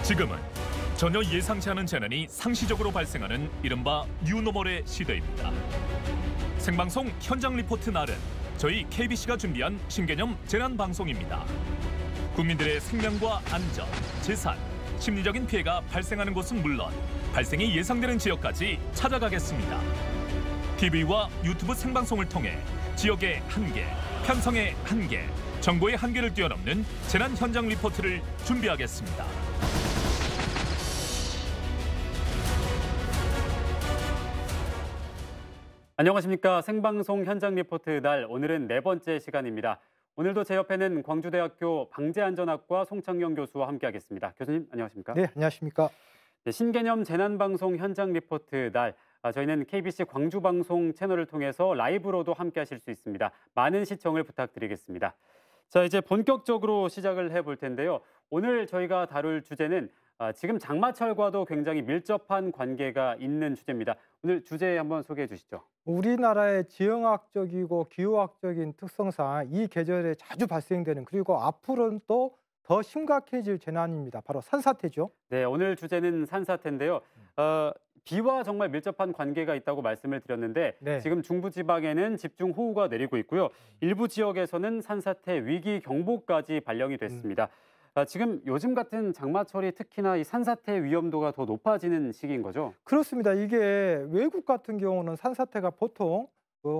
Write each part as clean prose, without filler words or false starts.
지금은 전혀 예상치 않은 재난이 상시적으로 발생하는 이른바 뉴노멀의 시대입니다. 생방송 현장 리포트 날은 저희 KBC가 준비한 신개념 재난 방송입니다. 국민들의 생명과 안전, 재산, 심리적인 피해가 발생하는 곳은 물론 발생이 예상되는 지역까지 찾아가겠습니다. TV와 유튜브 생방송을 통해 지역의 한계, 편성의 한계, 정보의 한계를 뛰어넘는 재난 현장 리포트를 준비하겠습니다. 안녕하십니까. 생방송 현장 리포트 날, 오늘은 네 번째 시간입니다. 오늘도 제 옆에는 광주대학교 방재안전학과 송창영 교수와 함께하겠습니다. 교수님 안녕하십니까? 네, 안녕하십니까? 네, 신개념 재난방송 현장 리포트 날, 저희는 KBC 광주방송 채널을 통해서 라이브로도 함께하실 수 있습니다. 많은 시청을 부탁드리겠습니다. 자, 이제 본격적으로 시작을 해볼 텐데요. 오늘 저희가 다룰 주제는 지금 장마철과도 굉장히 밀접한 관계가 있는 주제입니다. 오늘 주제 한번 소개해 주시죠. 우리나라의 지형학적이고 기후학적인 특성상 이 계절에 자주 발생되는, 그리고 앞으로는 또 더 심각해질 재난입니다. 바로 산사태죠. 네, 오늘 주제는 산사태인데요. 비와 정말 밀접한 관계가 있다고 말씀을 드렸는데 네. 지금 중부지방에는 집중호우가 내리고 있고요. 일부 지역에서는 산사태 위기 경보까지 발령이 됐습니다. 지금 요즘 같은 장마철이 특히나 이 산사태 위험도가 더 높아지는 시기인 거죠? 그렇습니다. 이게 외국 같은 경우는 산사태가 보통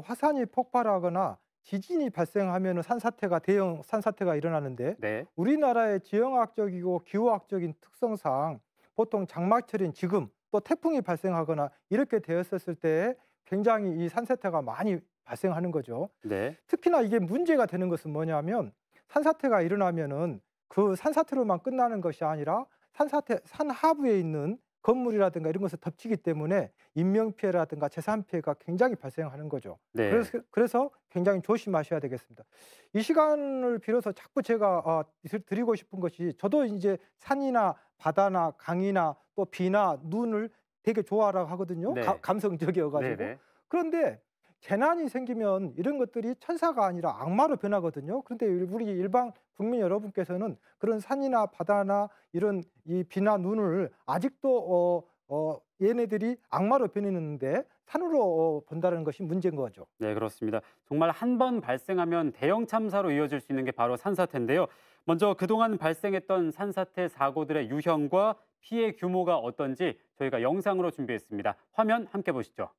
화산이 폭발하거나 지진이 발생하면 산사태가, 대형 산사태가 일어나는데 네. 우리나라의 지형학적이고 기후학적인 특성상 보통 장마철인 지금 또 태풍이 발생하거나 이렇게 되었을 때 굉장히 이 산사태가 많이 발생하는 거죠. 네. 특히나 이게 문제가 되는 것은 뭐냐면, 산사태가 일어나면은 그 산사태로만 끝나는 것이 아니라 산사태 산 하부에 있는 건물이라든가 이런 것을 덮치기 때문에 인명피해라든가 재산피해가 굉장히 발생하는 거죠. 네. 그래서 굉장히 조심하셔야 되겠습니다. 이 시간을 빌어서 자꾸 제가 드리고 싶은 것이, 저도 이제 산이나 바다나 강이나 또 비나 눈을 되게 좋아하라고 하거든요. 네. 감성적이어가지고. 네네. 그런데 재난이 생기면 이런 것들이 천사가 아니라 악마로 변하거든요. 그런데 우리 일반 국민 여러분께서는 그런 산이나 바다나 이런 이 비나 눈을 아직도 얘네들이 악마로 변했는데 산으로 본다는 것이 문제인 거죠. 네, 그렇습니다. 정말 한 번 발생하면 대형 참사로 이어질 수 있는 게 바로 산사태인데요. 먼저 그동안 발생했던 산사태 사고들의 유형과 피해 규모가 어떤지 저희가 영상으로 준비했습니다. 화면 함께 보시죠.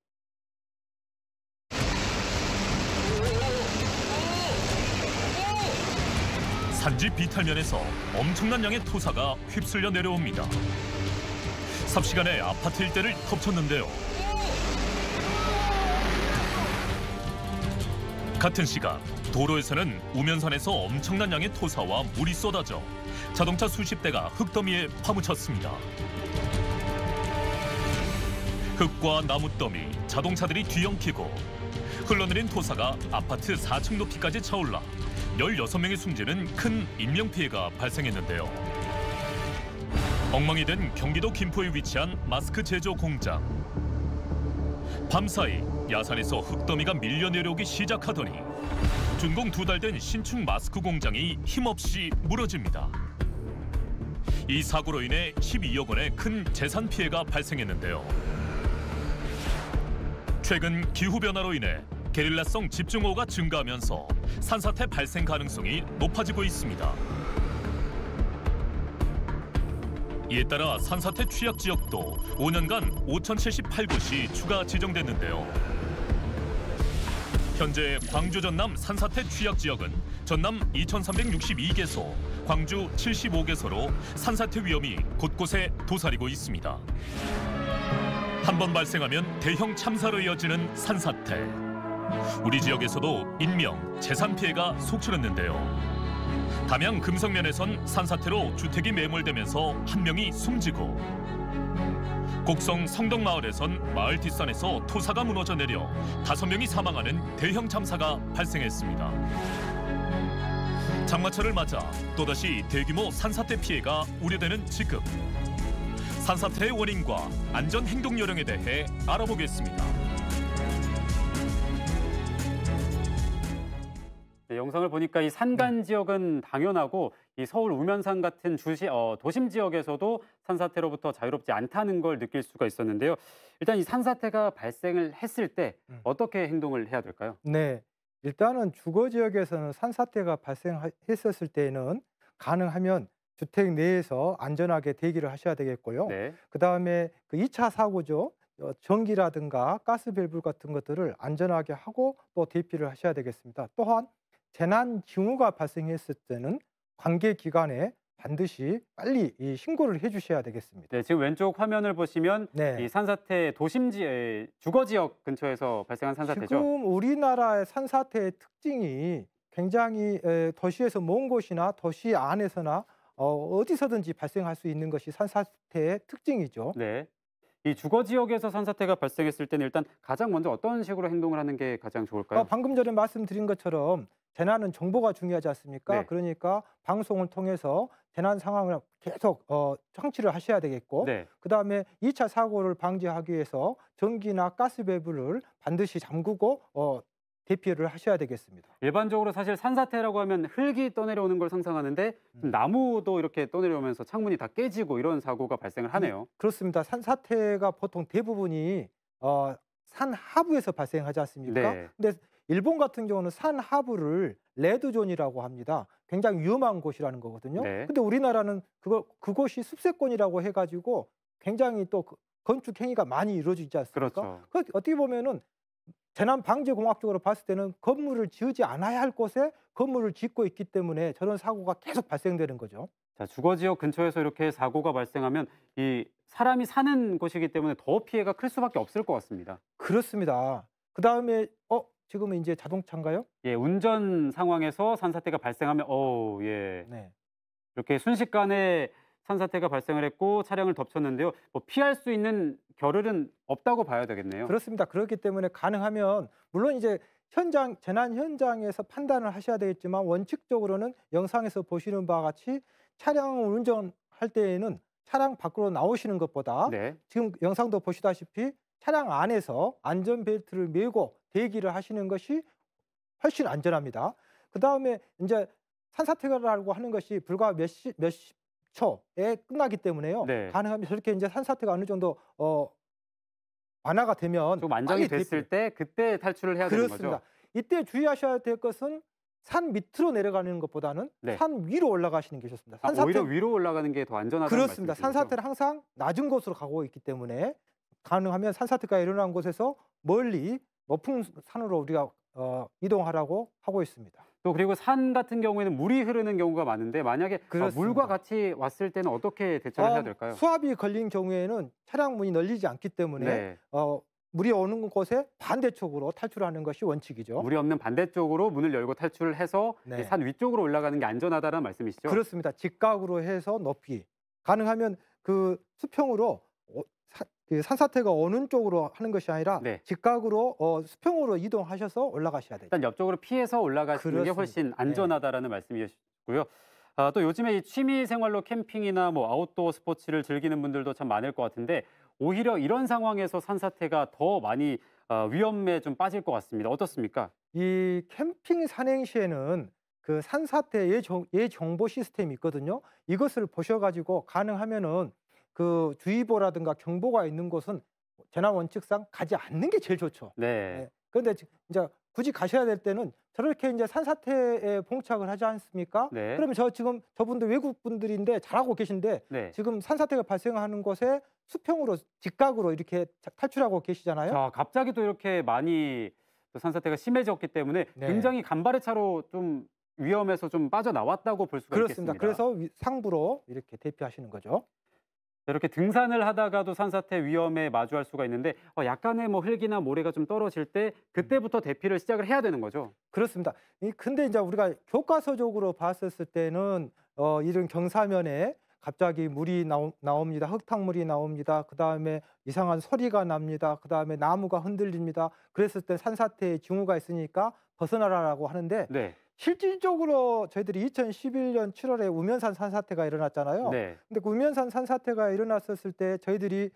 산지 비탈면에서 엄청난 양의 토사가 휩쓸려 내려옵니다. 삽시간에 아파트 일대를 덮쳤는데요. 같은 시각 도로에서는 우면산에서 엄청난 양의 토사와 물이 쏟아져 자동차 수십 대가 흙더미에 파묻혔습니다. 흙과 나무더미, 자동차들이 뒤엉키고 흘러내린 토사가 아파트 4층 높이까지 차올라 16명이 숨지는 큰 인명피해가 발생했는데요. 엉망이 된 경기도 김포에 위치한 마스크 제조 공장. 밤사이 야산에서 흙더미가 밀려 내려오기 시작하더니 준공 2달 된 신축 마스크 공장이 힘없이 무너집니다. 이 사고로 인해 12억 원의 큰 재산 피해가 발생했는데요. 최근 기후변화로 인해 게릴라성 집중호우가 증가하면서 산사태 발생 가능성이 높아지고 있습니다. 이에 따라 산사태 취약 지역도 5년간 5,078곳이 추가 지정됐는데요. 현재 광주 전남 산사태 취약 지역은 전남 2,362개소, 광주 75개소로 산사태 위험이 곳곳에 도사리고 있습니다. 한 번 발생하면 대형 참사로 이어지는 산사태. 우리 지역에서도 인명, 재산 피해가 속출했는데요. 담양 금성면에선 산사태로 주택이 매몰되면서 1명이 숨지고, 곡성 성덕마을에선 마을 뒷산에서 토사가 무너져 내려 5명이 사망하는 대형 참사가 발생했습니다. 장마철을 맞아 또다시 대규모 산사태 피해가 우려되는 지금, 산사태의 원인과 안전 행동 요령에 대해 알아보겠습니다. 영상을 보니까 이 산간 지역은 당연하고 이 서울 우면산 같은 도심 지역에서도 산사태로부터 자유롭지 않다는 걸 느낄 수가 있었는데요. 일단 이 산사태가 발생을 했을 때 어떻게 행동을 해야 될까요? 네. 일단은 주거 지역에서는 산사태가 발생했었을 때에는 가능하면 주택 내에서 안전하게 대기를 하셔야 되겠고요. 네. 그다음에 그 2차 사고죠. 전기라든가 가스 밸브 같은 것들을 안전하게 하고 또 대피를 하셔야 되겠습니다. 또한 재난 징후가 발생했을 때는 관계 기관에 반드시 빨리 이 신고를 해 주셔야 되겠습니다. 네, 지금 왼쪽 화면을 보시면 네. 이 산사태 주거 지역 근처에서 발생한 산사태죠. 지금 우리나라의 산사태의 특징이 굉장히 도시에서 먼 곳이나 도시 안에서나 어디서든지 발생할 수 있는 것이 산사태의 특징이죠. 네. 이 주거 지역에서 산사태가 발생했을 때는 일단 가장 먼저 어떤 식으로 행동을 하는 게 가장 좋을까요? 방금 전에 말씀드린 것처럼 재난은 정보가 중요하지 않습니까? 네. 그러니까 방송을 통해서 재난 상황을 계속 청취를 하셔야 되겠고, 네. 그다음에 2차 사고를 방지하기 위해서 전기나 가스 밸브를 반드시 잠그고 대피를 하셔야 되겠습니다. 일반적으로 사실 산사태라고 하면 흙이 떠내려오는 걸 상상하는데 나무도 이렇게 떠내려오면서 창문이 다 깨지고 이런 사고가 발생을 하네요. 그렇습니다. 산사태가 보통 대부분이 산 하부에서 발생하지 않습니까? 네. 근데 일본 같은 경우는 산 하부를 레드존이라고 합니다. 굉장히 위험한 곳이라는 거거든요. 네. 근데 우리나라는 그곳이 숲세권이라고 해가지고 굉장히 또 건축 행위가 많이 이루어지지 않습니까? 그렇죠. 어떻게 보면은 재난 방지 공학적으로 봤을 때는 건물을 지으지 않아야 할 곳에 건물을 짓고 있기 때문에 저런 사고가 계속 발생되는 거죠. 자, 주거 지역 근처에서 이렇게 사고가 발생하면 이 사람이 사는 곳이기 때문에 더 피해가 클 수밖에 없을 것 같습니다. 그렇습니다. 그다음에 지금은 이제 자동차인가요? 예, 운전 상황에서 산사태가 발생하면 예. 네. 이렇게 순식간에 산사태가 발생을 했고 차량을 덮쳤는데요. 뭐 피할 수 있는 겨를은 없다고 봐야 되겠네요. 그렇습니다. 그렇기 때문에 가능하면 물론 이제 재난 현장에서 판단을 하셔야 되겠지만 원칙적으로는 영상에서 보시는 바와 같이 차량을 운전할 때에는 차량 밖으로 나오시는 것보다 네. 지금 영상도 보시다시피 차량 안에서 안전벨트를 메고 대기를 하시는 것이 훨씬 안전합니다. 그다음에 이제 산사태라고 하는 것이 불과 몇십 초에 끝나기 때문에요. 네. 가능하면 저렇게 이제 산사태가 어느 정도 완화가 되면 좀 안정이 빨리 됐을 때 그때 탈출을 해야 되는 그렇습니다. 거죠. 이때 주의하셔야 될 것은 산 밑으로 내려가는 것보다는 네. 산 위로 올라가시는 게 좋습니다. 오히려 위로 올라가는 게 더 안전하다는 그렇습니다. 말씀이신 거죠? 산사태는 항상 낮은 곳으로 가고 있기 때문에 가능하면 산사태가 일어난 곳에서 멀리 높은 산으로 우리가 이동하라고 하고 있습니다. 또 그리고 산 같은 경우에는 물이 흐르는 경우가 많은데 만약에 그렇습니다. 물과 같이 왔을 때는 어떻게 대처를 해야 될까요? 수압이 걸린 경우에는 차량 문이 열리지 않기 때문에 네. 물이 오는 곳에 반대쪽으로 탈출하는 것이 원칙이죠. 물이 없는 반대쪽으로 문을 열고 탈출을 해서 네. 산 위쪽으로 올라가는 게 안전하다는 말씀이시죠? 그렇습니다. 직각으로 해서 높이 가능하면 그 수평으로 그 산사태가 오는 쪽으로 하는 것이 아니라 네. 직각으로 수평으로 이동하셔서 올라가셔야 돼요. 일단 옆쪽으로 피해서 올라가시는 게 그렇습니다. 훨씬 안전하다라는 말씀이시고요. 또 요즘에 이 취미 생활로 캠핑이나 뭐 아웃도어 스포츠를 즐기는 분들도 참 많을 것 같은데 오히려 이런 상황에서 산사태가 더 많이 위험에 좀 빠질 것 같습니다. 어떻습니까? 이 캠핑 산행 시에는 그 산사태 예정보 시스템이 있거든요. 이것을 보셔가지고 가능하면은 그 주의보라든가 경보가 있는 곳은 재난 원칙상 가지 않는 게 제일 좋죠. 네. 그런데 이제 굳이 가셔야 될 때는 저렇게 이제 산사태에 봉착을 하지 않습니까? 네. 그러면 저분들 외국 분들인데 잘하고 계신데 네. 지금 산사태가 발생하는 곳에 수평으로 직각으로 이렇게 탈출하고 계시잖아요. 자, 갑자기 또 이렇게 많이 또 산사태가 심해졌기 때문에 네. 굉장히 간발의 차로 좀 위험해서 좀 빠져나왔다고 볼 수가 그렇습니다. 있겠습니다. 그래서 상부로 이렇게 대피하시는 거죠. 이렇게 등산을 하다가도 산사태 위험에 마주할 수가 있는데 약간의 뭐 흙이나 모래가 좀 떨어질 때 그때부터 대피를 시작을 해야 되는 거죠. 그렇습니다. 근데 이제 우리가 교과서적으로 봤었을 때는 이런 경사면에 갑자기 물이 나옵니다. 흙탕물이 나옵니다. 그다음에 이상한 소리가 납니다. 그다음에 나무가 흔들립니다. 그랬을 때 산사태의 징후가 있으니까 벗어나라라고 하는데 네. 실질적으로 저희들이 2011년 7월에 우면산 산사태가 일어났잖아요. 네. 근데 그 우면산 산사태가 일어났었을 때 저희들이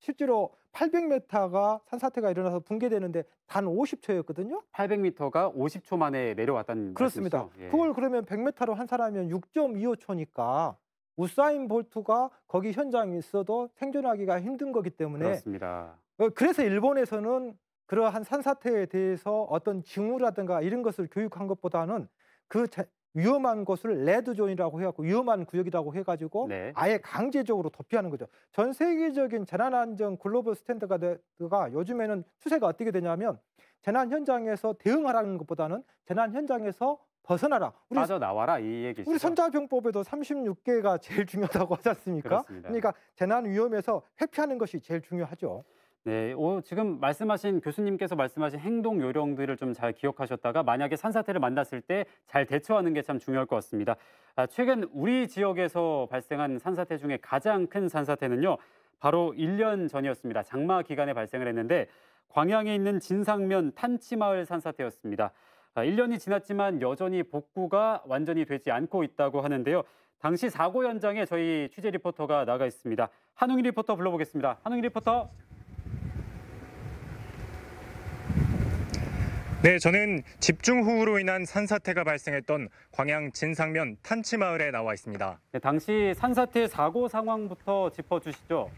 실제로 800m가 산사태가 일어나서 붕괴되는데 단 50초였거든요. 800m가 50초 만에 내려왔다는 그렇습니다. 말씀이시죠? 예. 그걸 그러면 100m로 한 사람이면 6.25초니까 우사인 볼트가 거기 현장에 있어도 생존하기가 힘든 거기 때문에 그렇습니다. 그래서 일본에서는 그러한 산사태에 대해서 어떤 징후라든가 이런 것을 교육한 것보다는 위험한 곳을 레드존이라고 해갖고 위험한 구역이라고 해가지고 네. 아예 강제적으로 도피하는 거죠. 전 세계적인 재난안전 글로벌 스탠다드가 요즘에는 추세가 어떻게 되냐면 재난 현장에서 대응하라는 것보다는 재난 현장에서 벗어나라. 빠져나와라 이 얘기시죠? 우리 선자병법에도 36개가 제일 중요하다고 하지 않습니까? 그렇습니다. 그러니까 재난 위험에서 회피하는 것이 제일 중요하죠. 네, 지금 말씀하신 교수님께서 말씀하신 행동 요령들을 좀 잘 기억하셨다가 만약에 산사태를 만났을 때 잘 대처하는 게 참 중요할 것 같습니다. 최근 우리 지역에서 발생한 산사태 중에 가장 큰 산사태는요, 바로 1년 전이었습니다. 장마 기간에 발생을 했는데 광양에 있는 진상면 탄치마을 산사태였습니다. 1년이 지났지만 여전히 복구가 완전히 되지 않고 있다고 하는데요. 당시 사고 현장에 저희 취재 리포터가 나가 있습니다. 한웅희 리포터 불러보겠습니다. 한웅희 리포터. 네, 저는 집중호우로 인한 산사태가 발생했던 광양 진상면 탄치마을에 나와 있습니다. 네, 당시 산사태 사고 상황부터 짚어주시죠.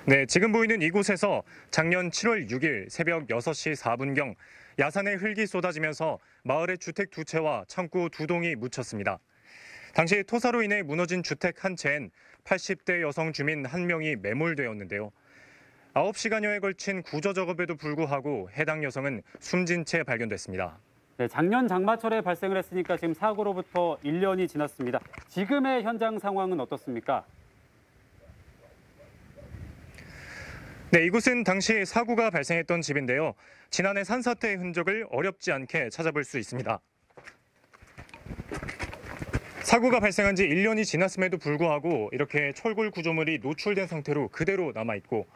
네, 지금 보이는 이곳에서 작년 7월 6일 새벽 6시 4분경 야산에 흙이 쏟아지면서 마을의 주택 2채와 창고 2동이 묻혔습니다. 당시 토사로 인해 무너진 주택 한 채엔 80대 여성 주민 1명이 매몰되었는데요. 9시간여에 걸친 구조 작업에도 불구하고 해당 여성은 숨진 채 발견됐습니다. 네, 작년 장마철에 발생을 했으니까 지금 사고로부터 1년이 지났습니다. 지금의 현장 상황은 어떻습니까? 네, 이곳은 당시 사고가 발생했던 집인데요. 지난해 산사태의 흔적을 어렵지 않게 찾아볼 수 있습니다. 사고가 발생한 지 1년이 지났음에도 불구하고 이렇게 철골 구조물이 노출된 상태로 그대로 남아있고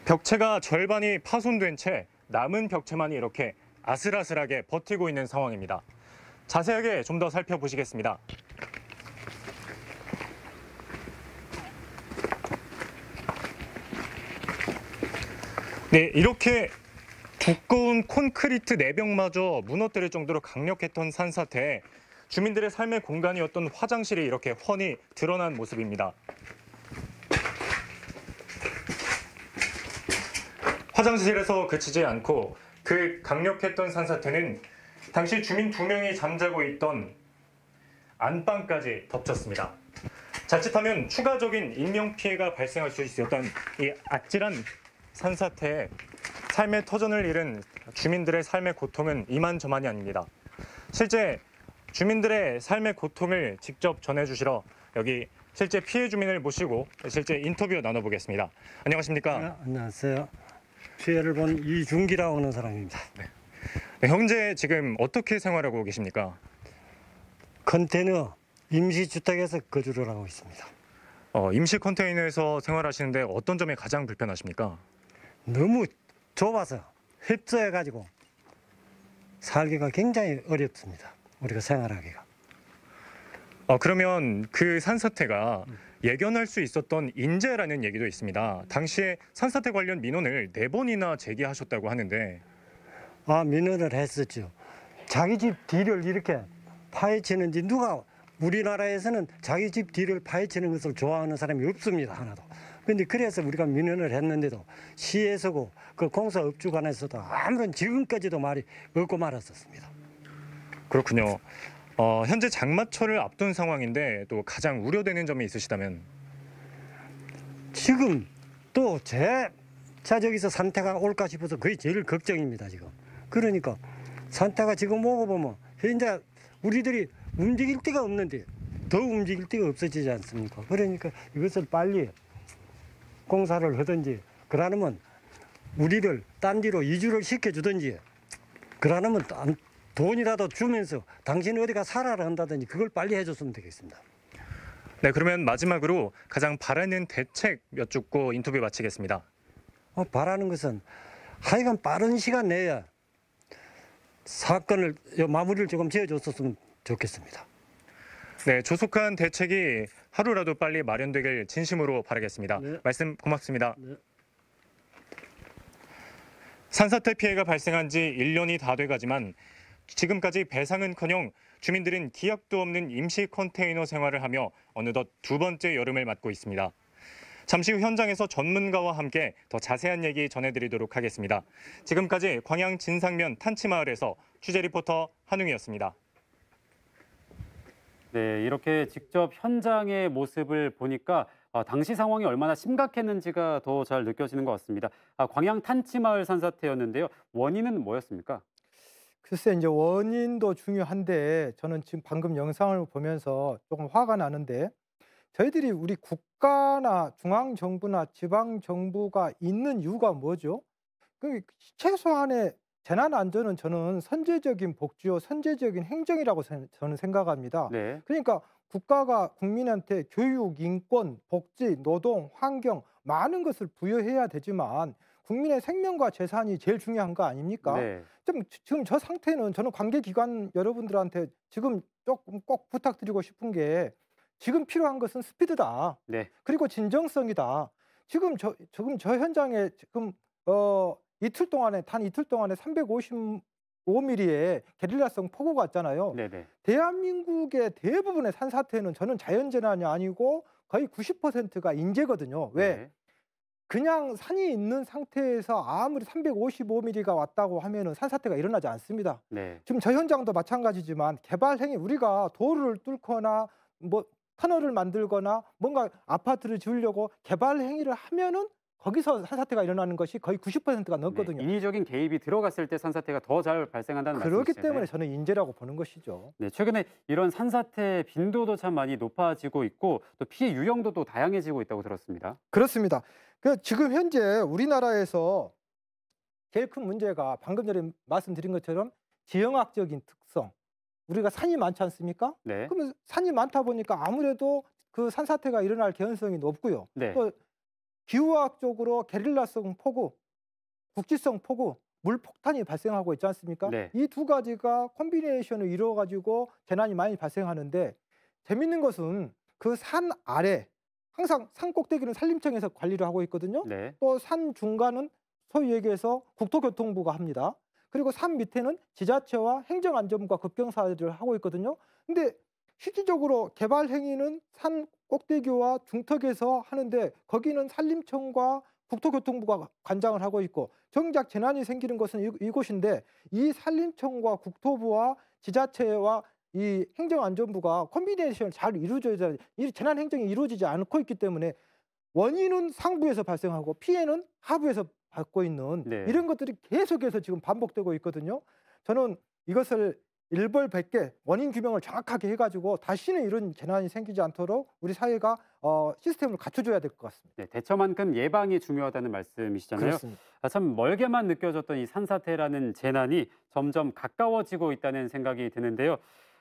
벽체가 절반이 파손된 채 남은 벽체만이 이렇게 아슬아슬하게 버티고 있는 상황입니다. 자세하게 좀 더 살펴보시겠습니다. 네, 이렇게 두꺼운 콘크리트 내벽마저 무너뜨릴 정도로 강력했던 산사태에 주민들의 삶의 공간이었던 화장실이 이렇게 훤히 드러난 모습입니다. 화장실에서 그치지 않고 그 강력했던 산사태는 당시 주민 2명이 잠자고 있던 안방까지 덮쳤습니다. 자칫하면 추가적인 인명피해가 발생할 수 있었던 이 아찔한 산사태에 삶의 터전을 잃은 주민들의 삶의 고통은 이만저만이 아닙니다. 실제 주민들의 삶의 고통을 직접 전해주시러 여기 실제 피해 주민을 모시고 실제 인터뷰 나눠보겠습니다. 안녕하십니까? 네, 안녕하세요. 피해를 본 이준기라고 하는 사람입니다. 네, 현재 지금 어떻게 생활하고 계십니까? 컨테이너 임시주택에서 거주를 하고 있습니다. 임시 컨테이너에서 생활하시는데 어떤 점이 가장 불편하십니까? 너무 좁아서 흡수해가지고 살기가 굉장히 어렵습니다. 우리가 생활하기가. 그러면 그 산사태가 예견할 수 있었던 인재라는 얘기도 있습니다. 당시에 산사태 관련 민원을 4번이나 제기하셨다고 하는데. 민원을 했었죠. 자기 집 뒤를 이렇게 파헤치는지 누가 우리나라에서는 자기 집 뒤를 파헤치는 것을 좋아하는 사람이 없습니다. 하나도. 그런데 그래서 우리가 민원을 했는데도 시에서고 그 공사업주간에서도 아무런 지금까지도 말이 없고 말았었습니다. 그렇군요. 현재 장마철을 앞둔 상황인데 또 가장 우려되는 점이 있으시다면? 지금 또 저기서 산태가 올까 싶어서 그게 제일 걱정입니다. 지금. 그러니까 산태가 지금 오고 보면 현재 우리들이 움직일 데가 없는데 더 움직일 데가 없어지지 않습니까? 그러니까 이것을 빨리 공사를 하든지 그러면 우리를 딴 데로 이주를 시켜주든지 그러면 돈이라도 주면서 당신 어디가 살아라 한다든지 그걸 빨리 해줬으면 되겠습니다. 네, 그러면 마지막으로 가장 바라는 대책 몇 줍고 인터뷰 마치겠습니다. 바라는 것은 하여간 빠른 시간 내에 사건을 마무리를 조금 지어줬으면 좋겠습니다. 네, 조속한 대책이 하루라도 빨리 마련되길 진심으로 바라겠습니다. 네. 말씀 고맙습니다. 네. 산사태 피해가 발생한 지 1년이 다 돼가지만 지금까지 배상은커녕 주민들은 기약도 없는 임시 컨테이너 생활을 하며 어느덧 두 번째 여름을 맞고 있습니다. 잠시 후 현장에서 전문가와 함께 더 자세한 얘기 전해드리도록 하겠습니다. 지금까지 광양 진상면 탄치마을에서 취재 리포터 한웅이었습니다. 네, 이렇게 직접 현장의 모습을 보니까 당시 상황이 얼마나 심각했는지가 더 잘 느껴지는 것 같습니다. 광양 탄치마을 산사태였는데요. 원인은 뭐였습니까? 글쎄 이제 원인도 중요한데 저는 지금 방금 영상을 보면서 조금 화가 나는데 저희들이 우리 국가나 중앙정부나 지방정부가 있는 이유가 뭐죠? 그 최소한의 재난안전은 저는 선제적인 복지요, 선제적인 행정이라고 저는 생각합니다. 네, 그러니까 국가가 국민한테 교육, 인권, 복지, 노동, 환경 많은 것을 부여해야 되지만 국민의 생명과 재산이 제일 중요한 거 아닙니까? 네, 지금 저 상태는 저는 관계기관 여러분들한테 지금 조금 꼭 부탁드리고 싶은 게 지금 필요한 것은 스피드다. 네, 그리고 진정성이다. 지금 저 현장에 지금 이틀 동안에 단 이틀 동안에 355mm의 게릴라성 폭우가 왔잖아요. 네, 네, 대한민국의 대부분의 산사태는 저는 자연재난이 아니고 거의 90%가 인재거든요. 왜? 네, 그냥 산이 있는 상태에서 아무리 355mm가 왔다고 하면은 산사태가 일어나지 않습니다. 네, 지금 저 현장도 마찬가지지만 개발 행위 우리가 도로를 뚫거나 뭐 터널을 만들거나 뭔가 아파트를 지으려고 개발 행위를 하면은 거기서 산사태가 일어나는 것이 거의 90%가 넘거든요. 네, 인위적인 개입이 들어갔을 때 산사태가 더 잘 발생한다는 그렇기 말씀이시잖아요. 때문에 저는 인재라고 보는 것이죠. 네, 최근에 이런 산사태 빈도도 참 많이 높아지고 있고 또 피해 유형도 또 다양해지고 있다고 들었습니다. 그렇습니다. 지금 현재 우리나라에서 제일 큰 문제가 방금 전에 말씀드린 것처럼 지형학적인 특성. 우리가 산이 많지 않습니까? 네, 그러면 산이 많다 보니까 아무래도 그 산사태가 일어날 개연성이 높고요. 네, 또 기후학적으로 게릴라성 폭우, 국지성 폭우, 물폭탄이 발생하고 있지 않습니까? 네. 이 두 가지가 콤비네이션을 이루어 가지고 재난이 많이 발생하는데 재밌는 것은 그 산 아래 항상 산 꼭대기는 산림청에서 관리를 하고 있거든요. 네, 또 산 중간은 소위 얘기해서 국토교통부가 합니다. 그리고 산 밑에는 지자체와 행정안전부가 급경사를 하고 있거든요. 근데 실질적으로 개발 행위는 산 꼭대기와 중턱에서 하는데 거기는 산림청과 국토교통부가 관장을 하고 있고 정작 재난이 생기는 것은 이곳인데 이 산림청과 국토부와 지자체와 이 행정안전부가 콤비네이션을 잘 이루어져야 되는 이 재난 행정이 이루어지지 않고 있기 때문에 원인은 상부에서 발생하고 피해는 하부에서 받고 있는 네. 이런 것들이 계속해서 지금 반복되고 있거든요. 저는 이것을 일벌백계 원인 규명을 정확하게 해가지고 다시는 이런 재난이 생기지 않도록 우리 사회가 시스템을 갖춰줘야 될 것 같습니다. 네, 대처만큼 예방이 중요하다는 말씀이시잖아요. 그렇습니다. 참 멀게만 느껴졌던 이 산사태라는 재난이 점점 가까워지고 있다는 생각이 드는데요.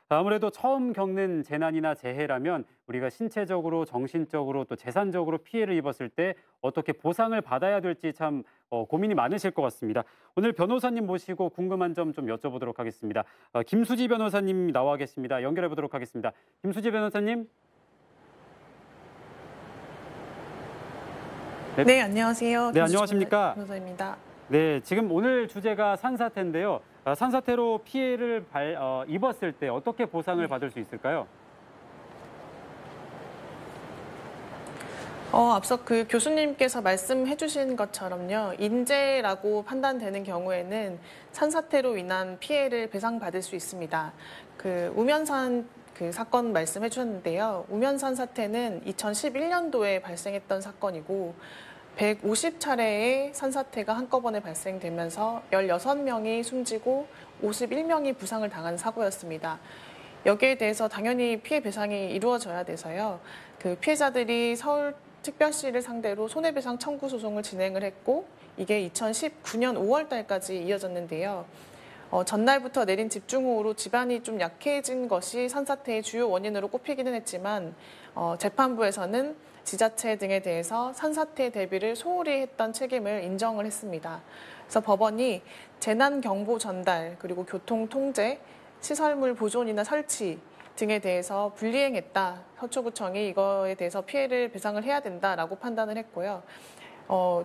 아무래도 처음 겪는 재난이나 재해라면 우리가 신체적으로, 정신적으로 또 재산적으로 피해를 입었을 때 어떻게 보상을 받아야 될지 참 고민이 많으실 것 같습니다. 오늘 변호사님 모시고 궁금한 점 좀 여쭤보도록 하겠습니다. 김수지 변호사님 나와 계십니다. 연결해 보도록 하겠습니다. 김수지 변호사님. 네, 안녕하세요. 네, 안녕하십니까? 변호사입니다. 네, 지금 오늘 주제가 산사태인데요. 산사태로 피해를 입었을 때 어떻게 보상을 받을 수 있을까요? 앞서 그 교수님께서 말씀해 주신 것처럼요. 인재라고 판단되는 경우에는 산사태로 인한 피해를 배상받을 수 있습니다. 그 우면산 그 사건 말씀해 주셨는데요. 우면산 사태는 2011년도에 발생했던 사건이고 150차례의 산사태가 한꺼번에 발생되면서 16명이 숨지고 51명이 부상을 당한 사고였습니다. 여기에 대해서 당연히 피해 배상이 이루어져야 돼서요. 그 피해자들이 서울특별시를 상대로 손해배상 청구 소송을 진행을 했고 이게 2019년 5월 달까지 이어졌는데요. 전날부터 내린 집중호우로 지반이 좀 약해진 것이 산사태의 주요 원인으로 꼽히기는 했지만 재판부에서는 지자체 등에 대해서 산사태 대비를 소홀히 했던 책임을 인정을 했습니다. 그래서 법원이 재난 경보 전달, 그리고 교통 통제, 시설물 보존이나 설치, 등에 대해서 불이행했다. 서초구청이 이거에 대해서 피해를 배상을 해야 된다라고 판단을 했고요.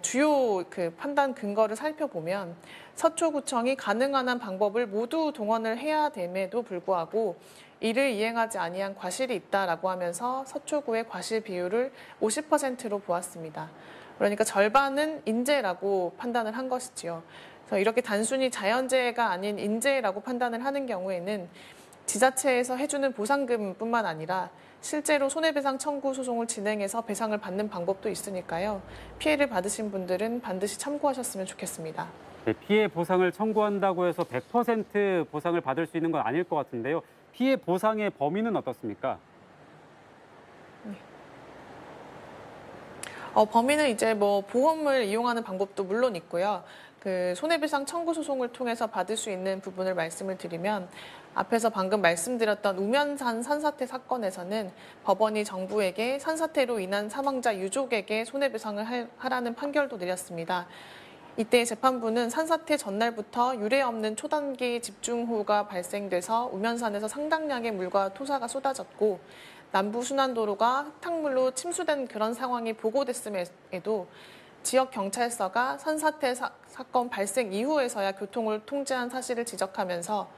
주요 그 판단 근거를 살펴보면 서초구청이 가능한 한 방법을 모두 동원을 해야 됨에도 불구하고 이를 이행하지 아니한 과실이 있다라고 하면서 서초구의 과실 비율을 50%로 보았습니다. 그러니까 절반은 인재라고 판단을 한 것이지요. 그래서 이렇게 단순히 자연재해가 아닌 인재라고 판단을 하는 경우에는 지자체에서 해주는 보상금뿐만 아니라 실제로 손해배상 청구 소송을 진행해서 배상을 받는 방법도 있으니까요. 피해를 받으신 분들은 반드시 참고하셨으면 좋겠습니다. 네, 피해 보상을 청구한다고 해서 100% 보상을 받을 수 있는 건 아닐 것 같은데요. 피해 보상의 범위는 어떻습니까? 범위는 이제 뭐 보험을 이용하는 방법도 물론 있고요. 그 손해배상 청구 소송을 통해서 받을 수 있는 부분을 말씀을 드리면 앞에서 방금 말씀드렸던 우면산 산사태 사건에서는 법원이 정부에게 산사태로 인한 사망자 유족에게 손해배상을 하라는 판결도 내렸습니다. 이때 재판부는 산사태 전날부터 유례 없는 초단기 집중호우가 발생돼서 우면산에서 상당량의 물과 토사가 쏟아졌고 남부순환도로가 흙탕물로 침수된 그런 상황이 보고됐음에도 지역 경찰서가 산사태 사건 발생 이후에서야 교통을 통제한 사실을 지적하면서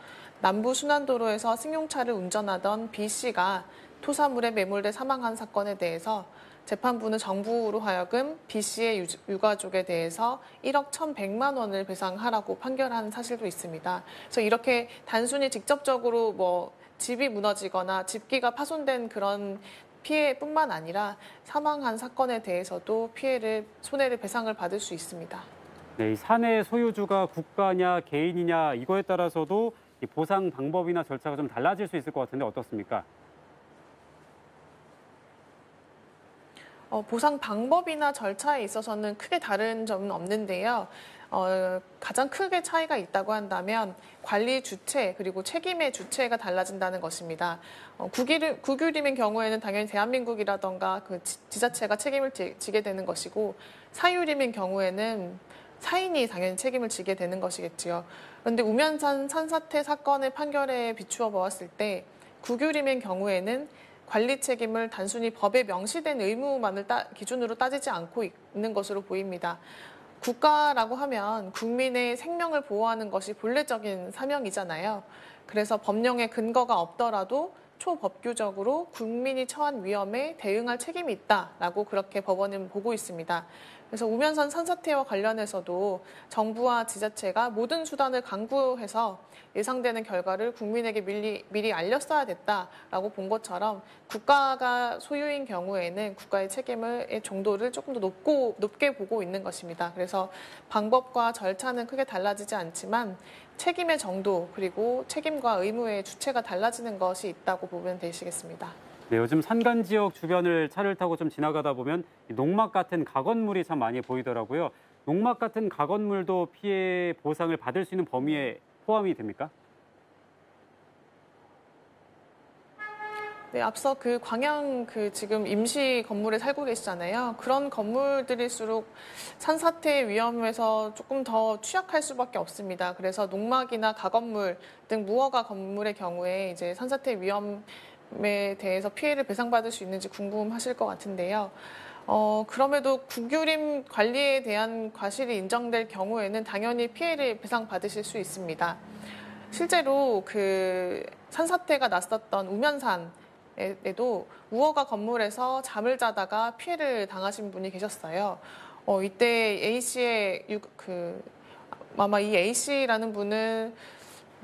남부순환도로에서 승용차를 운전하던 B씨가 토사물에 매몰돼 사망한 사건에 대해서 재판부는 정부로 하여금 B씨의 유가족에 대해서 1억 1,100만 원을 배상하라고 판결한 사실도 있습니다. 그래서 이렇게 단순히 직접적으로 뭐 집이 무너지거나 집기가 파손된 그런 피해뿐만 아니라 사망한 사건에 대해서도 손해를 배상을 받을 수 있습니다. 네, 이 산의 소유주가 국가냐 개인이냐 이거에 따라서도 이 보상 방법이나 절차가 좀 달라질 수 있을 것 같은데 어떻습니까? 보상 방법이나 절차에 있어서는 크게 다른 점은 없는데요. 가장 크게 차이가 있다고 한다면 관리 주체 그리고 책임의 주체가 달라진다는 것입니다. 국유림인 경우에는 당연히 대한민국이라던가 그 지자체가 책임을 지게 되는 것이고 사유림인 경우에는 사인이 당연히 책임을 지게 되는 것이겠지요. 그런데 우면산 산사태 사건의 판결에 비추어 보았을 때 국유림인 경우에는 관리 책임을 단순히 법에 명시된 의무만을 기준으로 따지지 않고 있는 것으로 보입니다. 국가라고 하면 국민의 생명을 보호하는 것이 본래적인 사명이잖아요. 그래서 법령에 근거가 없더라도 초법규적으로 국민이 처한 위험에 대응할 책임이 있다라고 그렇게 법원은 보고 있습니다. 그래서 우면산 산사태와 관련해서도 정부와 지자체가 모든 수단을 강구해서 예상되는 결과를 국민에게 미리 알렸어야 됐다라고 본 것처럼 국가가 소유인 경우에는 국가의 책임의 정도를 조금 더 높게 보고 있는 것입니다. 그래서 방법과 절차는 크게 달라지지 않지만 책임의 정도 그리고 책임과 의무의 주체가 달라지는 것이 있다고 보면 되시겠습니다. 네, 요즘 산간 지역 주변을 차를 타고 좀 지나가다 보면 농막 같은 가건물이 참 많이 보이더라고요. 농막 같은 가건물도 피해 보상을 받을 수 있는 범위에 포함이 됩니까? 네, 앞서 그 광양 지금 임시 건물에 살고 계시잖아요. 그런 건물들일수록 산사태 위험에서 조금 더 취약할 수밖에 없습니다. 그래서 농막이나 가건물 등 무허가 건물의 경우에 이제 산사태 위험에 대해서 피해를 배상받을 수 있는지 궁금하실 것 같은데요. 그럼에도 국유림 관리에 대한 과실이 인정될 경우에는 당연히 피해를 배상받으실 수 있습니다. 실제로 그 산사태가 났었던 우면산에도 무허가 건물에서 잠을 자다가 피해를 당하신 분이 계셨어요. 이때 A씨의 아마 이 A씨라는 분은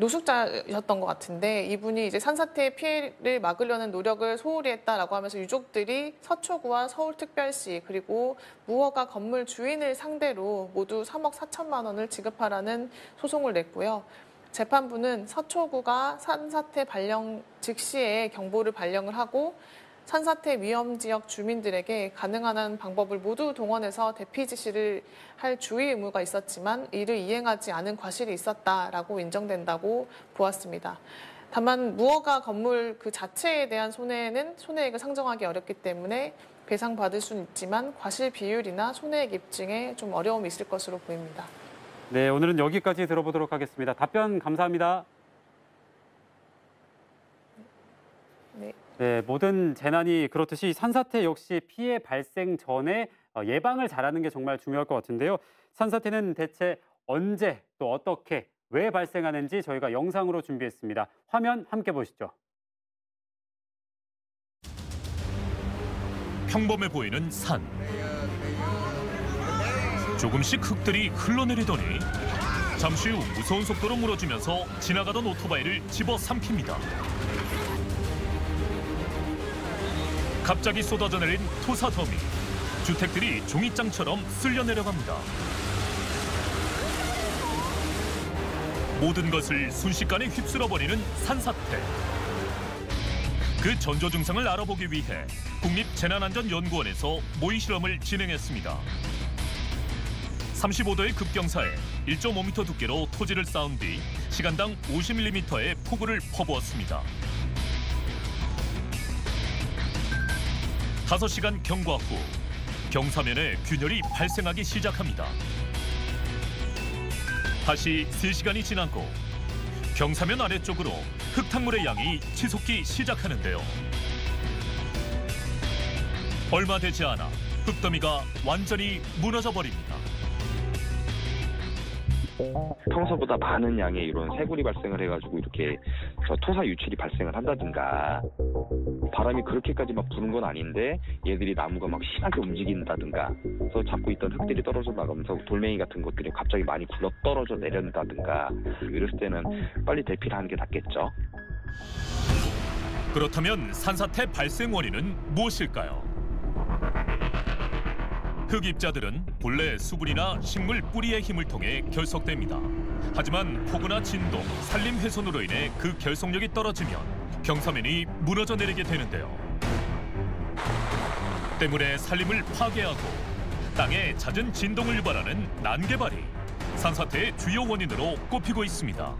노숙자였던 것 같은데 이분이 이제 산사태 피해를 막으려는 노력을 소홀히 했다라고 하면서 유족들이 서초구와 서울특별시 그리고 무허가 건물 주인을 상대로 모두 3억 4천만 원을 지급하라는 소송을 냈고요. 재판부는 서초구가 산사태 발령 즉시에 경보를 발령을 하고 산사태 위험 지역 주민들에게 가능한 한 방법을 모두 동원해서 대피 지시를 할 주의 의무가 있었지만 이를 이행하지 않은 과실이 있었다라고 인정된다고 보았습니다. 다만 무허가 건물 그 자체에 대한 손해는 손해액을 상정하기 어렵기 때문에 배상받을 수는 있지만 과실 비율이나 손해액 입증에 좀 어려움이 있을 것으로 보입니다. 네, 오늘은 여기까지 들어보도록 하겠습니다. 답변 감사합니다. 네, 모든 재난이 그렇듯이 산사태 역시 피해 발생 전에 예방을 잘하는 게 정말 중요할 것 같은데요. 산사태는 대체 언제 또 어떻게 왜 발생하는지 저희가 영상으로 준비했습니다. 화면 함께 보시죠. 평범해 보이는 산. 조금씩 흙들이 흘러내리더니 잠시 후 무서운 속도로 무너지면서 지나가던 오토바이를 집어삼킵니다. 갑자기 쏟아져 내린 토사 더미. 주택들이 종잇장처럼 쓸려 내려갑니다. 모든 것을 순식간에 휩쓸어버리는 산사태. 그 전조 증상을 알아보기 위해 국립재난안전연구원에서 모의 실험을 진행했습니다. 35도의 급경사에 1.5m 두께로 토지를 쌓은 뒤 시간당 50mm의 폭우를 퍼부었습니다. 5시간 경과 후 경사면에 균열이 발생하기 시작합니다. 다시 3시간이 지나고 경사면 아래쪽으로 흙탕물의 양이 치솟기 시작하는데요. 얼마 되지 않아 흙더미가 완전히 무너져 버립니다. 평소보다 많은 양의 이런 새굴이 발생을 해가지고 이렇게 토사 유출이 발생을 한다든가, 바람이 그렇게까지 막 부는 건 아닌데 얘들이 나무가 막 심하게 움직인다든가, 그래서 잡고 있던 흙들이 떨어져 나가면서 돌멩이 같은 것들이 갑자기 많이 굴러 떨어져 내린다든가, 이랬을 때는 빨리 대피를 하는 게 낫겠죠. 그렇다면 산사태 발생 원인은 무엇일까요? 흙입자들은 본래 수분이나 식물 뿌리의 힘을 통해 결석됩니다. 하지만 폭우나 진동, 산림 훼손으로 인해 그 결속력이 떨어지면 경사면이 무너져 내리게 되는데요. 때문에 산림을 파괴하고 땅에 잦은 진동을 유발하는 난개발이 산사태의 주요 원인으로 꼽히고 있습니다.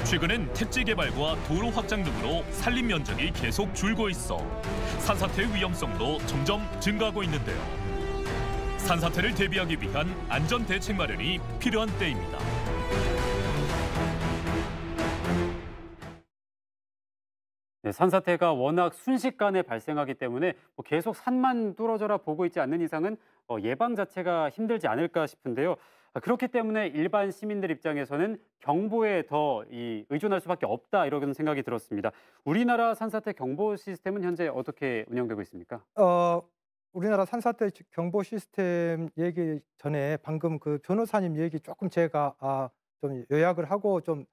최근엔 택지 개발과 도로 확장 등으로 산림 면적이 계속 줄고 있어 산사태의 위험성도 점점 증가하고 있는데요. 산사태를 대비하기 위한 안전 대책 마련이 필요한 때입니다. 네, 산사태가 워낙 순식간에 발생하기 때문에 계속 산만 뚫어져라 보고 있지 않는 이상은 예방 자체가 힘들지 않을까 싶은데요. 그렇기 때문에 일반 시민들 입장에서는 경보에 더 의존할 수밖에 없다, 이런 생각이 들었습니다. 우리나라 산사태 경보 시스템은 현재 어떻게 운영되고 있습니까? 우리나라 산사태 경보 시스템 얘기 전에 방금 그 변호사님 얘기 조금 제가 좀 요약을 하고 좀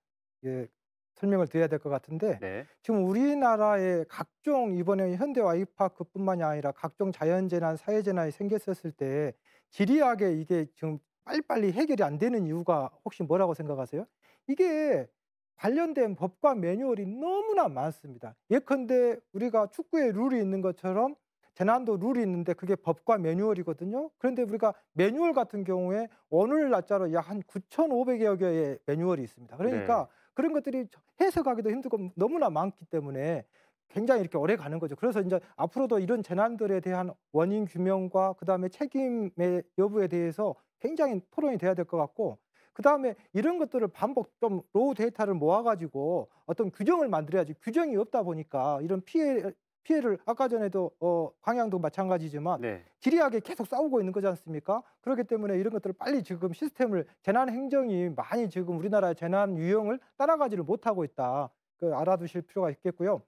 설명을 드려야 될 것 같은데, 네. 지금 우리나라에 각종 이번에 현대 와이파크뿐만이 아니라 각종 자연재난, 사회재난이 생겼었을 때 지리하게 이게 지금 빨리빨리 해결이 안 되는 이유가 혹시 뭐라고 생각하세요? 이게 관련된 법과 매뉴얼이 너무나 많습니다. 예컨대 우리가 축구에 룰이 있는 것처럼 재난도 룰이 있는데 그게 법과 매뉴얼이거든요. 그런데 우리가 매뉴얼 같은 경우에 오늘 날짜로 약 한 9,500여 개의 매뉴얼이 있습니다. 그러니까 네. 그런 것들이 해석하기도 힘들고 너무나 많기 때문에 굉장히 이렇게 오래 가는 거죠. 그래서 이제 앞으로도 이런 재난들에 대한 원인 규명과 그다음에 책임의 여부에 대해서 굉장히 토론이 돼야 될 것 같고, 그다음에 이런 것들을 반복 좀 로우 데이터를 모아가지고 어떤 규정을 만들어야지, 규정이 없다 보니까 이런 피해를 아까 전에도 광양도 마찬가지지만 네. 지리하게 계속 싸우고 있는 거지 않습니까? 그렇기 때문에 이런 것들을 빨리 지금 시스템을, 재난 행정이 많이 지금 우리나라의 재난 유형을 따라가지를 못하고 있다. 알아두실 필요가 있겠고요.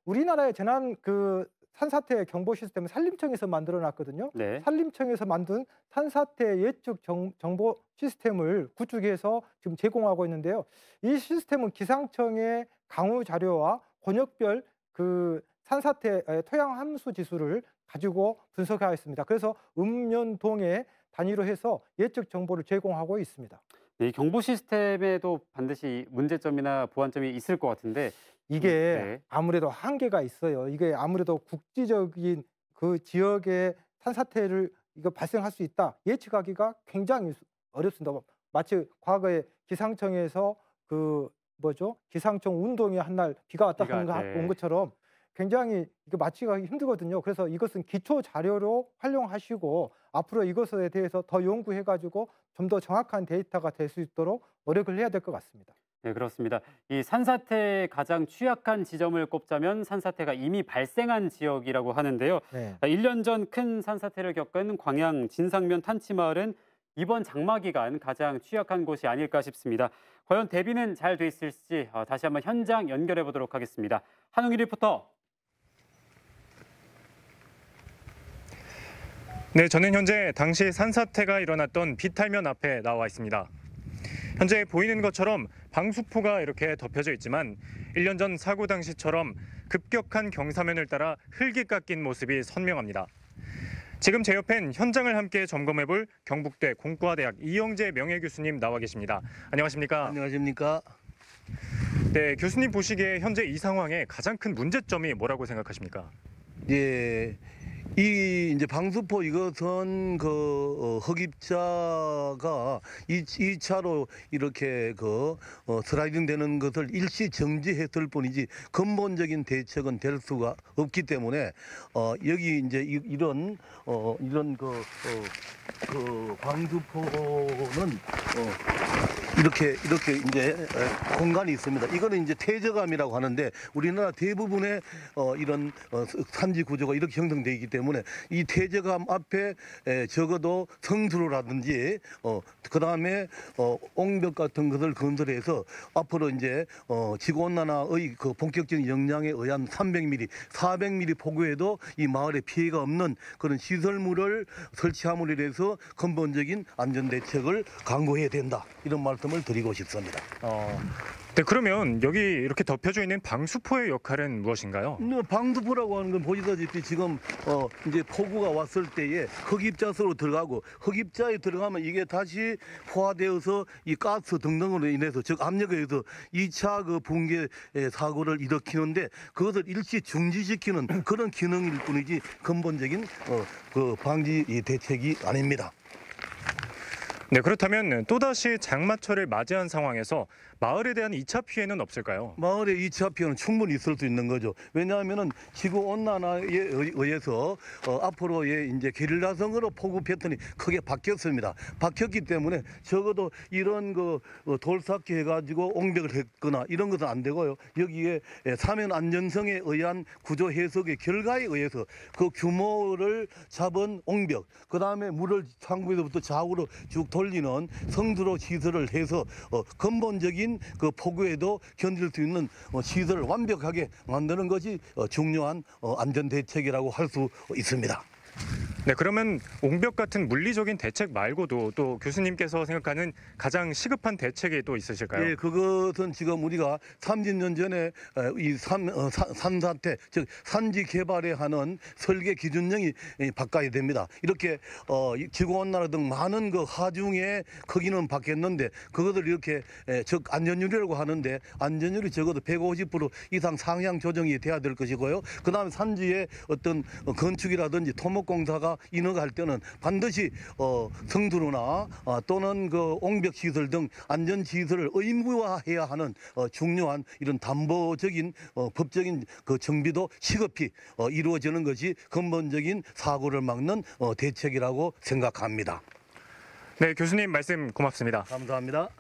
우리나라의 재난 산사태 경보 시스템은 산림청에서 만들어 놨거든요. 네. 산림청에서 만든 산사태 예측 정보 시스템을 구축해서 지금 제공하고 있는데요. 이 시스템은 기상청의 강우 자료와 권역별 산사태 토양 함수 지수를 가지고 분석하고 있습니다. 그래서 읍면동에 단위로 해서 예측 정보를 제공하고 있습니다. 이 경보 시스템에도 반드시 문제점이나 보완점이 있을 것 같은데, 이게 네. 아무래도 한계가 있어요. 이게 아무래도 국지적인 그 지역의 산사태를 발생할 수 있다, 예측하기가 굉장히 어렵습니다. 마치 과거에 기상청에서 기상청 운동회 한 날 비가 왔다 온 것처럼 굉장히 맞히기가 힘들거든요. 그래서 이것은 기초 자료로 활용하시고 앞으로 이것에 대해서 더 연구해가지고 좀 더 정확한 데이터가 될 수 있도록 노력을 해야 될 것 같습니다. 네, 그렇습니다. 이 산사태의 가장 취약한 지점을 꼽자면 산사태가 이미 발생한 지역이라고 하는데요. 네. 1년 전 큰 산사태를 겪은 광양 진상면 탄치마을은 이번 장마 기간 가장 취약한 곳이 아닐까 싶습니다. 과연 대비는 잘 돼 있을지 다시 한번 현장 연결해 보도록 하겠습니다. 한웅희 리포터. 네, 저는 현재 당시 산사태가 일어났던 비탈면 앞에 나와 있습니다. 현재 보이는 것처럼 방수포가 이렇게 덮여져 있지만 1년 전 사고 당시처럼 급격한 경사면을 따라 흙이 깎인 모습이 선명합니다. 지금 제 옆엔 현장을 함께 점검해볼 경북대 공과대학 이영재 명예교수님 나와 계십니다. 안녕하십니까? 안녕하십니까? 네, 교수님 보시기에 현재 이 상황의 가장 큰 문제점이 뭐라고 생각하십니까? 예, 이 이제 방수포 이것은 흑입자가 이 차로 이렇게 슬라이딩 되는 것을 일시 정지했을 뿐이지 근본적인 대책은 될 수가 없기 때문에 여기 이제 이런 방수포는 이렇게 이제 공간이 있습니다. 이거는 이제 퇴저감이라고 하는데 우리나라 대부분의 이런 산지 구조가 이렇게 형성되어 있기 때문에 이 퇴저감 앞에 적어도 성수로라든지 그다음에 옹벽 같은 것을 건설해서 앞으로 이제 지구온난화의 그 본격적인 영향에 의한 300mm, 400mm 폭우에도 이 마을에 피해가 없는 그런 시설물을 설치함으로 인해서 근본적인 안전 대책을 강구해야 된다. 이런 말씀을 드리고 싶습니다. 네, 그러면 여기 이렇게 덮여져 있는 방수포의 역할은 무엇인가요? 방수포라고 하는 건 보시다시피 지금 이제 폭우가 왔을 때에 흑입자수로 들어가고 흑입자에 들어가면 이게 다시 포화되어서 이 가스 등등으로 인해서 즉 압력에 의해서 2차 그 붕괴 사고를 일으키는데 그것을 일시 중지시키는 그런 기능일 뿐이지 근본적인 그 방지 대책이 아닙니다. 네, 그렇다면 또다시 장마철을 맞이한 상황에서 마을에 대한 2차 피해는 없을까요? 마을의 2차 피해는 충분히 있을 수 있는 거죠. 왜냐하면은 지구온난화에 의해서 앞으로의 이제 게릴라성으로 폭우 패턴이 크게 바뀌었습니다. 바뀌었기 때문에 적어도 이런 돌쌓기 해가지고 옹벽을 했거나 이런 것은 안 되고요. 여기에 사면 안전성에 의한 구조 해석의 결과에 의해서 그 규모를 잡은 옹벽, 그 다음에 물을 상부에서부터 좌우로 쭉 돌리는 성수로 시설을 해서 근본적인 그 폭우에도 견딜 수 있는 시설을 완벽하게 만드는 것이 중요한 안전 대책이라고 할 수 있습니다. 네, 그러면 옹벽 같은 물리적인 대책 말고도 또 교수님께서 생각하는 가장 시급한 대책이 또 있으실까요? 예, 그것은 지금 우리가 30년 전에 이 산사태, 즉 산지 개발에 하는 설계 기준령이 바꿔야 됩니다. 이렇게 지구온난화 등 많은 그 하중의 크기는 바뀌었는데 그것을 이렇게 즉 안전율이라고 하는데 안전율이 적어도 150% 이상 상향 조정이 돼야 될 것이고요. 그다음에 산지의 어떤 건축이라든지 토목공사가 인허가할 때는 반드시 성수로나 또는 그 옹벽 시설 등 안전 시설을 의무화해야 하는 중요한 이런 담보적인 법적인 그 정비도 시급히 이루어지는 것이 근본적인 사고를 막는 대책이라고 생각합니다. 네, 교수님 말씀 고맙습니다. 감사합니다.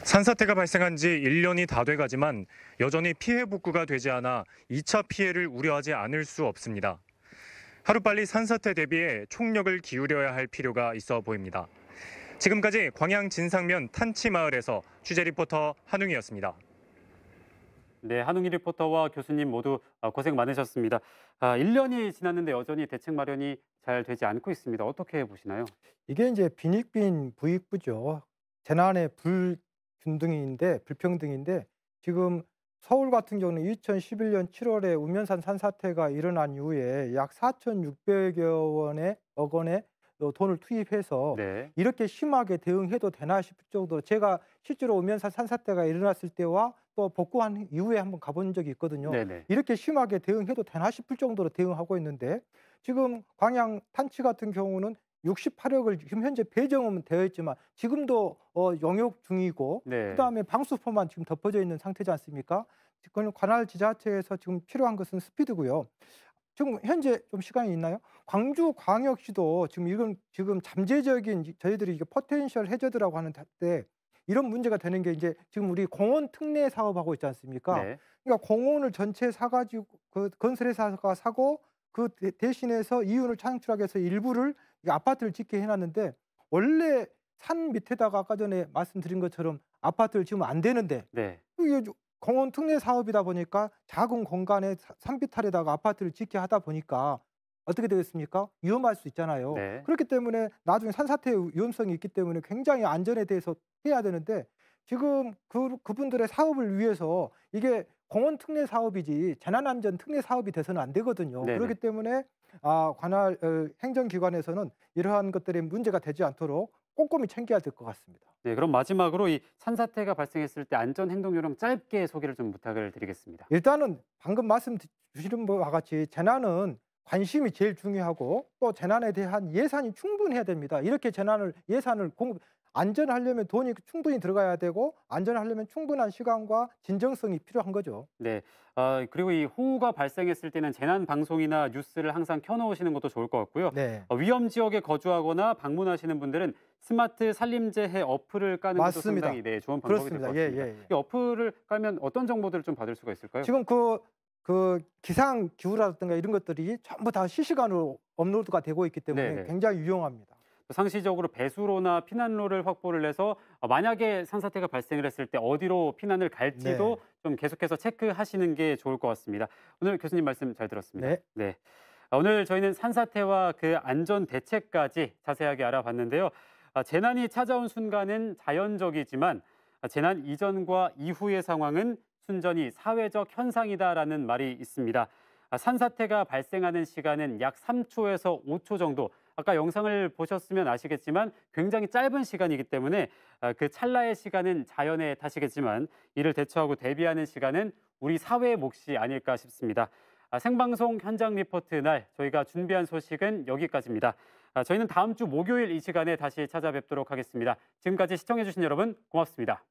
산사태가 발생한 지 1년이 다 돼가지만 여전히 피해 복구가 되지 않아 2차 피해를 우려하지 않을 수 없습니다. 하루빨리 산사태 대비에 총력을 기울여야 할 필요가 있어 보입니다. 지금까지 광양 진상면 탄치마을에서 취재 리포터 한웅이었습니다. 네, 한웅희 리포터와 교수님 모두 고생 많으셨습니다. 1년이 지났는데 여전히 대책 마련이 잘 되지 않고 있습니다. 어떻게 보시나요? 이게 이제 빈익빈 부익부죠. 재난의 불평등인데 지금 서울 같은 경우는 2011년 7월에 우면산 산사태가 일어난 이후에 약 4,600억 원의 돈을 투입해서 네. 이렇게 심하게 대응해도 되나 싶을 정도로 제가 실제로 우면산 산사태가 일어났을 때와 또 복구한 이후에 한번 가본 적이 있거든요. 네네. 이렇게 심하게 대응해도 되나 싶을 정도로 대응하고 있는데 지금 광양 탄치 같은 경우는 68억을 지금 현재 배정은 되어 있지만 지금도 용역 중이고 네. 그다음에 방수포만 지금 덮어져 있는 상태지 않습니까? 그건 관할 지자체에서 지금 필요한 것은 스피드고요. 지금 현재 좀 시간이 있나요? 광주광역시도 지금 이건 지금 잠재적인 저희들이 이게 포텐셜 해저드라고 하는 때 이런 문제가 되는 게 이제 지금 우리 공원 특례 사업하고 있지 않습니까? 네. 그러니까 공원을 전체 사가지고 그 건설회사가 사고 그 대신해서 이윤을 창출하기 위해서 일부를 아파트를 짓게 해놨는데 원래 산 밑에다가 아까 전에 말씀드린 것처럼 아파트를 지으면 안 되는데 네. 이게 공원 특례 사업이다 보니까 작은 공간에 산비탈에다가 아파트를 짓게 하다 보니까 어떻게 되겠습니까? 위험할 수 있잖아요. 네. 그렇기 때문에 나중에 산사태의 위험성이 있기 때문에 굉장히 안전에 대해서 해야 되는데 지금 그분들의 사업을 위해서 이게 공원 특례 사업이지 재난안전 특례 사업이 돼서는 안 되거든요. 네네. 그렇기 때문에 관할 행정기관에서는 이러한 것들이 문제가 되지 않도록 꼼꼼히 챙겨야 될 것 같습니다. 네, 그럼 마지막으로 이 산사태가 발생했을 때 안전 행동 요령 짧게 소개를 좀 부탁을 드리겠습니다. 일단은 방금 말씀 주시는 바와 같이 재난은 관심이 제일 중요하고 또 재난에 대한 예산이 충분해야 됩니다. 이렇게 예산을 안전하려면 돈이 충분히 들어가야 되고 안전하려면 충분한 시간과 진정성이 필요한 거죠. 네, 그리고 이 호우가 발생했을 때는 재난 방송이나 뉴스를 항상 켜놓으시는 것도 좋을 것 같고요. 네. 위험 지역에 거주하거나 방문하시는 분들은 스마트 산림재해 어플을 까는 것도 맞습니다. 상당히 좋은 방법이 될 것 그렇습니다. 같습니다. 이 어플을 깔면 어떤 정보들을 좀 받을 수가 있을까요? 지금 그 기상 기후라든가 이런 것들이 전부 다 실시간으로 업로드가 되고 있기 때문에 네네. 굉장히 유용합니다. 상시적으로 배수로나 피난로를 확보를 해서 만약에 산사태가 발생을 했을 때 어디로 피난을 갈지도 좀 계속해서 체크하시는 게 좋을 것 같습니다. 오늘 교수님 말씀 잘 들었습니다. 네. 오늘 저희는 산사태와 그 안전 대책까지 자세하게 알아봤는데요. 재난이 찾아온 순간은 자연적이지만 재난 이전과 이후의 상황은 순전히 사회적 현상이다라는 말이 있습니다. 산사태가 발생하는 시간은 약 3초에서 5초 정도. 아까 영상을 보셨으면 아시겠지만 굉장히 짧은 시간이기 때문에 그 찰나의 시간은 자연의 탓이겠지만 이를 대처하고 대비하는 시간은 우리 사회의 몫이 아닐까 싶습니다. 생방송 현장 리포트 날 저희가 준비한 소식은 여기까지입니다. 저희는 다음 주 목요일 이 시간에 다시 찾아뵙도록 하겠습니다. 지금까지 시청해주신 여러분 고맙습니다.